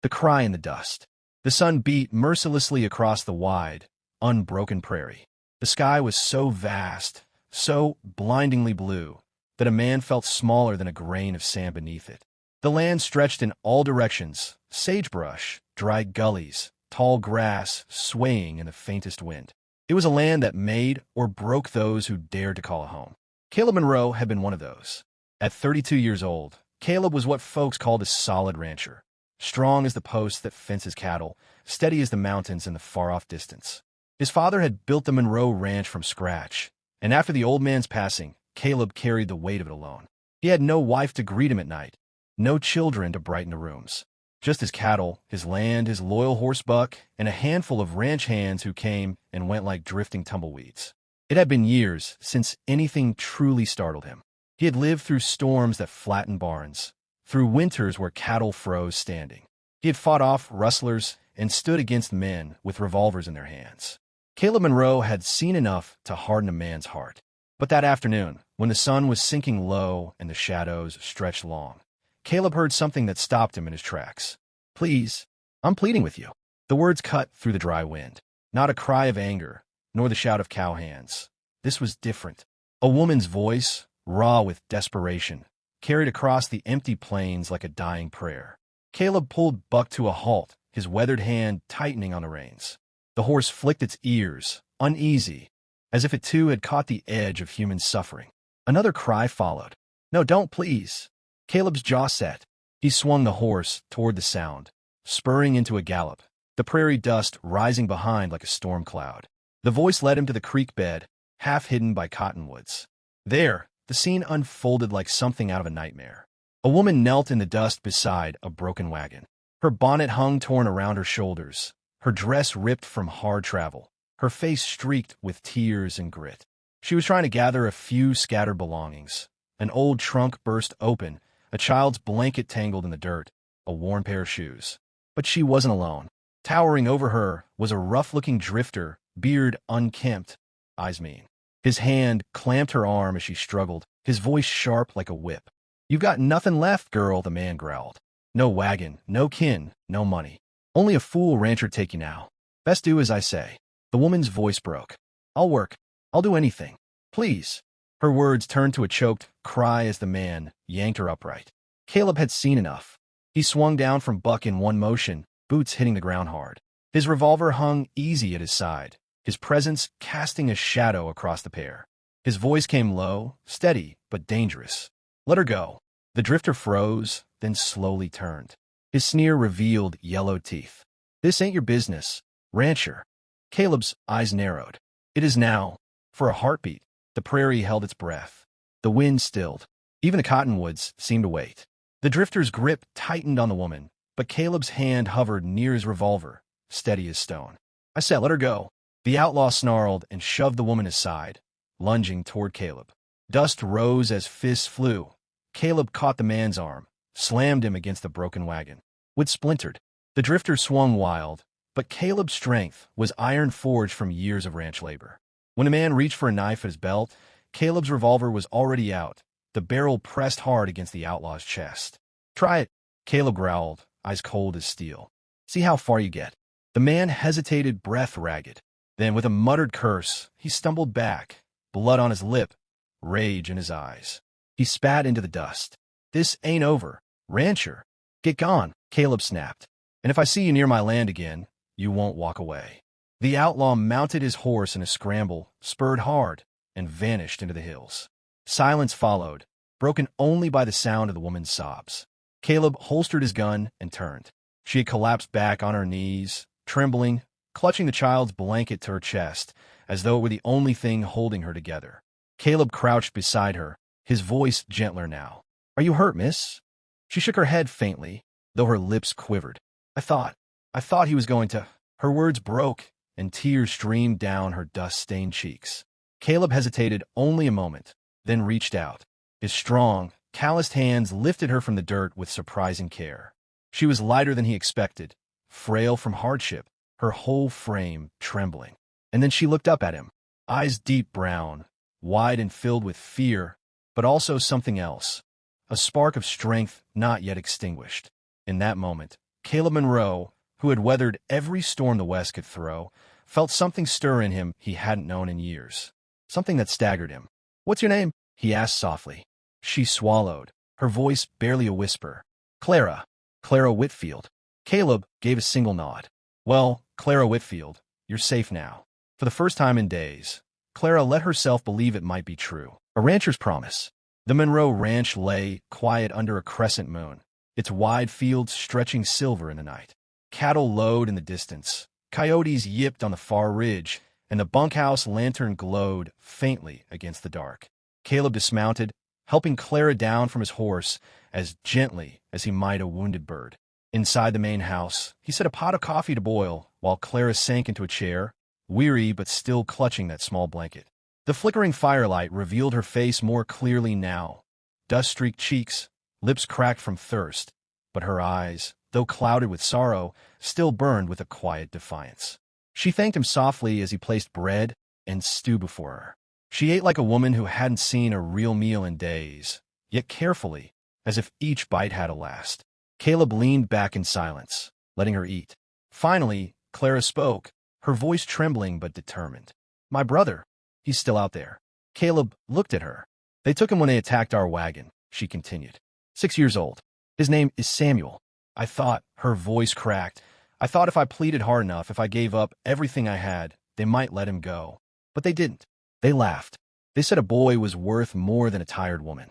The cry in the dust. The sun beat mercilessly across the wide, unbroken prairie. The sky was so vast, so blindingly blue, that a man felt smaller than a grain of sand beneath it. The land stretched in all directions, sagebrush, dry gullies, tall grass swaying in the faintest wind. It was a land that made or broke those who dared to call it home. Caleb Monroe had been one of those. At 32 years old, Caleb was what folks called a solid rancher. Strong as the post that fences cattle, steady as the mountains in the far-off distance. His father had built the Monroe Ranch from scratch, and after the old man's passing, Caleb carried the weight of it alone. He had no wife to greet him at night, no children to brighten the rooms. Just his cattle, his land, his loyal horse buck, and a handful of ranch hands who came and went like drifting tumbleweeds. It had been years since anything truly startled him. He had lived through storms that flattened barns, through winters where cattle froze standing. He had fought off rustlers and stood against men with revolvers in their hands. Caleb Monroe had seen enough to harden a man's heart. But that afternoon, when the sun was sinking low and the shadows stretched long, Caleb heard something that stopped him in his tracks. "Please, I'm pleading with you." The words cut through the dry wind. Not a cry of anger, nor the shout of cowhands. This was different. A woman's voice, raw with desperation, carried across the empty plains like a dying prayer. Caleb pulled Buck to a halt, his weathered hand tightening on the reins. The horse flicked its ears, uneasy, as if it too had caught the edge of human suffering. Another cry followed. "No, don't, please." Caleb's jaw set. He swung the horse toward the sound, spurring into a gallop, the prairie dust rising behind like a storm cloud. The voice led him to the creek bed, half hidden by cottonwoods. There, the scene unfolded like something out of a nightmare. A woman knelt in the dust beside a broken wagon. Her bonnet hung torn around her shoulders, her dress ripped from hard travel, her face streaked with tears and grit. She was trying to gather a few scattered belongings. An old trunk burst open, a child's blanket tangled in the dirt, a worn pair of shoes. But she wasn't alone. Towering over her was a rough-looking drifter, beard unkempt, eyes mean. His hand clamped her arm as she struggled, his voice sharp like a whip. "You've got nothing left, girl," the man growled. "No wagon, no kin, no money. Only a fool rancher take you now. Best do as I say." The woman's voice broke. "I'll work. I'll do anything. Please." Her words turned to a choked cry as the man yanked her upright. Caleb had seen enough. He swung down from Buck in one motion, boots hitting the ground hard. His revolver hung easy at his side, his presence casting a shadow across the pair. His voice came low, steady, but dangerous. "Let her go." The drifter froze, then slowly turned. His sneer revealed yellow teeth. "This ain't your business, rancher." Caleb's eyes narrowed. "It is now." For a heartbeat, the prairie held its breath. The wind stilled. Even the cottonwoods seemed to wait. The drifter's grip tightened on the woman, but Caleb's hand hovered near his revolver, steady as stone. "I said let her go." The outlaw snarled and shoved the woman aside, lunging toward Caleb. Dust rose as fists flew. Caleb caught the man's arm, slammed him against the broken wagon. Wood splintered. The drifter swung wild, but Caleb's strength was iron forged from years of ranch labor. When the man reached for a knife at his belt, Caleb's revolver was already out, the barrel pressed hard against the outlaw's chest. "Try it," Caleb growled, eyes cold as steel. "See how far you get." The man hesitated, breath ragged. Then, with a muttered curse, he stumbled back, blood on his lip, rage in his eyes. He spat into the dust. "This ain't over, rancher. Get gone," Caleb snapped. "And if I see you near my land again, you won't walk away." The outlaw mounted his horse in a scramble, spurred hard, and vanished into the hills. Silence followed, broken only by the sound of the woman's sobs. Caleb holstered his gun and turned. She had collapsed back on her knees, trembling, clutching the child's blanket to her chest, as though it were the only thing holding her together. Caleb crouched beside her, his voice gentler now. "Are you hurt, miss?" She shook her head faintly, though her lips quivered. I thought he was going to—" Her words broke, and tears streamed down her dust-stained cheeks. Caleb hesitated only a moment, then reached out. His strong, calloused hands lifted her from the dirt with surprising care. She was lighter than he expected, frail from hardship, her whole frame trembling. And then she looked up at him, eyes deep brown, wide and filled with fear, but also something else, a spark of strength not yet extinguished. In that moment, Caleb Monroe, who had weathered every storm the West could throw, felt something stir in him he hadn't known in years. Something that staggered him. "What's your name?" he asked softly. She swallowed, her voice barely a whisper. "Clara. Clara Whitfield." Caleb gave a single nod. "Well, Clara Whitfield, you're safe now." For the first time in days, Clara let herself believe it might be true. A rancher's promise. The Monroe Ranch lay quiet under a crescent moon, its wide fields stretching silver in the night. Cattle lowed in the distance, coyotes yipped on the far ridge, and the bunkhouse lantern glowed faintly against the dark. Caleb dismounted, helping Clara down from his horse as gently as he might a wounded bird. Inside the main house, he set a pot of coffee to boil while Clara sank into a chair, weary but still clutching that small blanket. The flickering firelight revealed her face more clearly now. Dust-streaked cheeks, lips cracked from thirst, but her eyes, though clouded with sorrow, still burned with a quiet defiance. She thanked him softly as he placed bread and stew before her. She ate like a woman who hadn't seen a real meal in days, yet carefully, as if each bite had to last. Caleb leaned back in silence, letting her eat. Finally, Clara spoke, her voice trembling but determined. "My brother. He's still out there." Caleb looked at her. "They took him when they attacked our wagon," she continued. 6 years old. His name is Samuel. I thought," her voice cracked, "I thought if I pleaded hard enough, if I gave up everything I had, they might let him go. But they didn't. They laughed. They said a boy was worth more than a tired woman."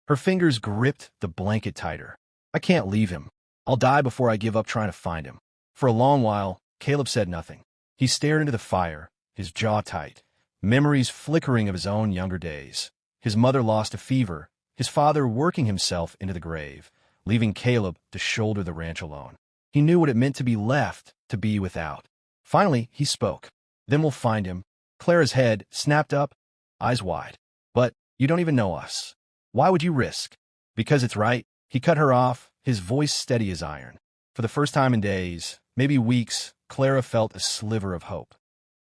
Her fingers gripped the blanket tighter. "I can't leave him. I'll die before I give up trying to find him." For a long while, Caleb said nothing. He stared into the fire, his jaw tight, memories flickering of his own younger days. His mother lost to fever, his father working himself into the grave, leaving Caleb to shoulder the ranch alone. He knew what it meant to be left, to be without. Finally, he spoke. "Then we'll find him." Clara's head snapped up, eyes wide. "But you don't even know us. Why would you risk?" "Because it's right." He cut her off, his voice steady as iron. For the first time in days, maybe weeks, Clara felt a sliver of hope.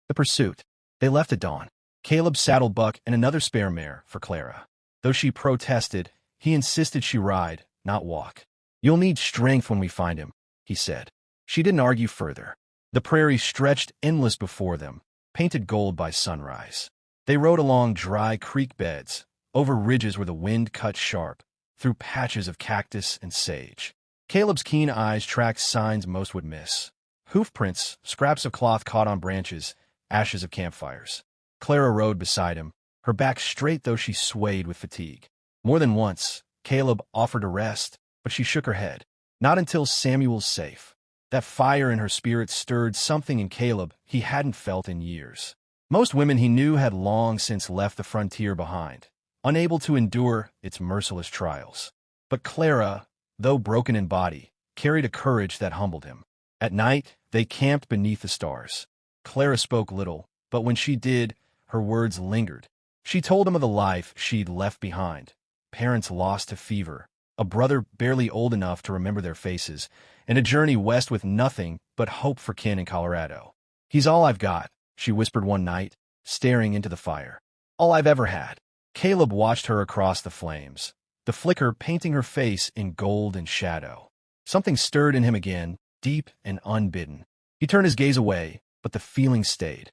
The pursuit. They left at dawn. Caleb saddled Buck and another spare mare for Clara. Though she protested, he insisted she ride, not walk. "You'll need strength when we find him," he said. She didn't argue further. The prairie stretched endless before them, painted gold by sunrise. They rode along dry creek beds, over ridges where the wind cut sharp, through patches of cactus and sage. Caleb's keen eyes tracked signs most would miss. Hoof prints, scraps of cloth caught on branches, ashes of campfires. Clara rode beside him, her back straight though she swayed with fatigue. More than once, Caleb offered a rest, but she shook her head. Not until Samuel's safe. That fire in her spirit stirred something in Caleb he hadn't felt in years. Most women he knew had long since left the frontier behind, unable to endure its merciless trials. But Clara, though broken in body, carried a courage that humbled him. At night, they camped beneath the stars. Clara spoke little, but when she did, her words lingered. She told him of the life she'd left behind. Parents lost to fever, a brother barely old enough to remember their faces, and a journey west with nothing but hope for kin in Colorado. "He's all I've got," she whispered one night, staring into the fire. "All I've ever had." Caleb watched her across the flames, the flicker painting her face in gold and shadow. Something stirred in him again, deep and unbidden. He turned his gaze away, but the feeling stayed.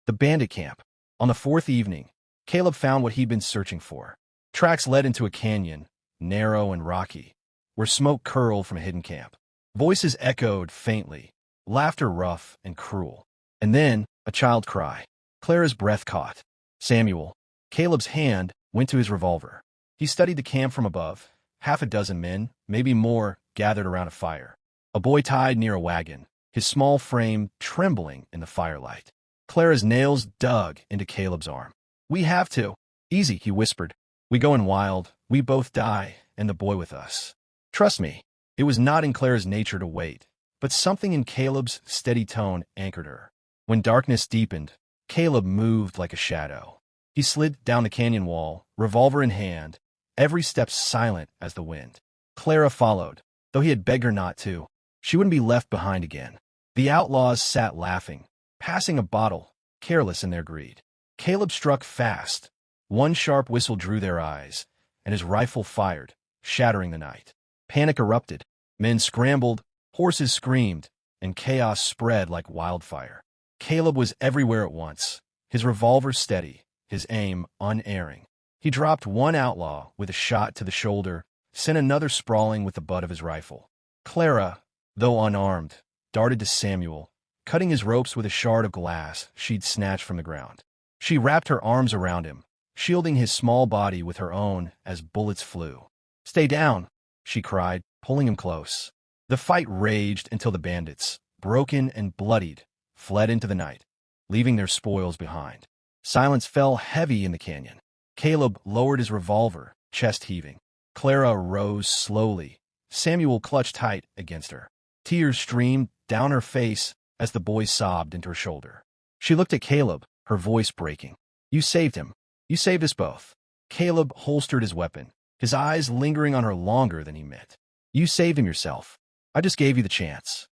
The bandit camp. On the fourth evening, Caleb found what he'd been searching for. Tracks led into a canyon, narrow and rocky, where smoke curled from a hidden camp. Voices echoed faintly, laughter rough and cruel. And then, a child cry. Clara's breath caught. "Samuel." Caleb's hand went to his revolver. He studied the camp from above. Half a dozen men, maybe more, gathered around a fire. A boy tied near a wagon, his small frame trembling in the firelight. Clara's nails dug into Caleb's arm. "We have to." "Easy," he whispered. "We go in wild, we both die, and the boy with us. Trust me." It was not in Clara's nature to wait, but something in Caleb's steady tone anchored her. When darkness deepened, Caleb moved like a shadow. He slid down the canyon wall, revolver in hand, every step silent as the wind. Clara followed, though he had begged her not to. She wouldn't be left behind again. The outlaws sat laughing, passing a bottle, careless in their greed. Caleb struck fast. One sharp whistle drew their eyes, and his rifle fired, shattering the night. Panic erupted. Men scrambled, Horses screamed, and chaos spread like wildfire. Caleb was everywhere at once, his revolver steady, his aim unerring. He dropped one outlaw with a shot to the shoulder, sent another sprawling with the butt of his rifle. Clara, though unarmed, darted to Samuel, cutting his ropes with a shard of glass she'd snatched from the ground. She wrapped her arms around him, shielding his small body with her own as bullets flew. "Stay down," she cried, pulling him close. The fight raged until the bandits, broken and bloodied, fled into the night, leaving their spoils behind. Silence fell heavy in the canyon. Caleb lowered his revolver, chest heaving. Clara rose slowly. Samuel clutched tight against her. Tears streamed down her face as the boy sobbed into her shoulder. She looked at Caleb, her voice breaking. "You saved him. You saved us both." Caleb holstered his weapon, his eyes lingering on her longer than he meant. "You saved him yourself. I just gave you the chance."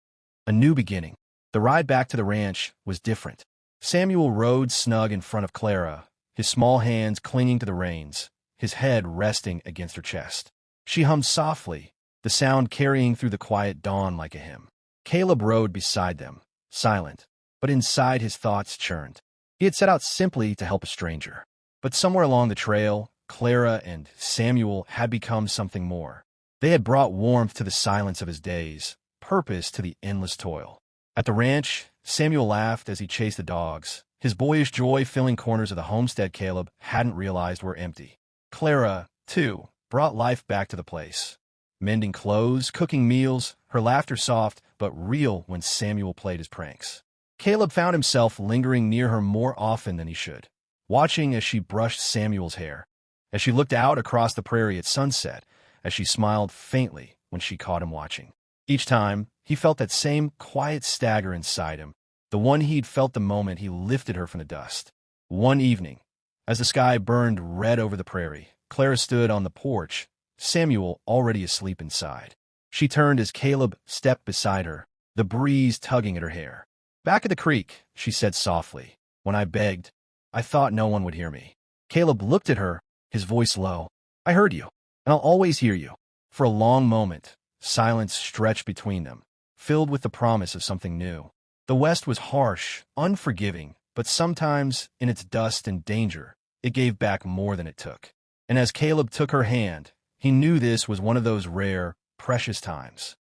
A new beginning. The ride back to the ranch was different. Samuel rode snug in front of Clara, his small hands clinging to the reins, his head resting against her chest. She hummed softly, the sound carrying through the quiet dawn like a hymn. Caleb rode beside them, silent, but inside his thoughts churned. He had set out simply to help a stranger. But somewhere along the trail, Clara and Samuel had become something more. They had brought warmth to the silence of his days, purpose to the endless toil. At the ranch, Samuel laughed as he chased the dogs, his boyish joy filling corners of the homestead Caleb hadn't realized were empty. Clara, too, brought life back to the place. Mending clothes, cooking meals, her laughter soft but real when Samuel played his pranks. Caleb found himself lingering near her more often than he should, watching as she brushed Samuel's hair, as she looked out across the prairie at sunset, as she smiled faintly when she caught him watching. Each time, he felt that same quiet stagger inside him, the one he'd felt the moment he lifted her from the dust. One evening, as the sky burned red over the prairie, Clara stood on the porch, Samuel already asleep inside. She turned as Caleb stepped beside her, the breeze tugging at her hair. "Back at the creek," she said softly. "When I begged, I thought no one would hear me." Caleb looked at her, his voice low. "I heard you, and I'll always hear you." For a long moment, silence stretched between them, filled with the promise of something new. The West was harsh, unforgiving, but sometimes, in its dust and danger, it gave back more than it took. And as Caleb took her hand, he knew this was one of those rare, precious times.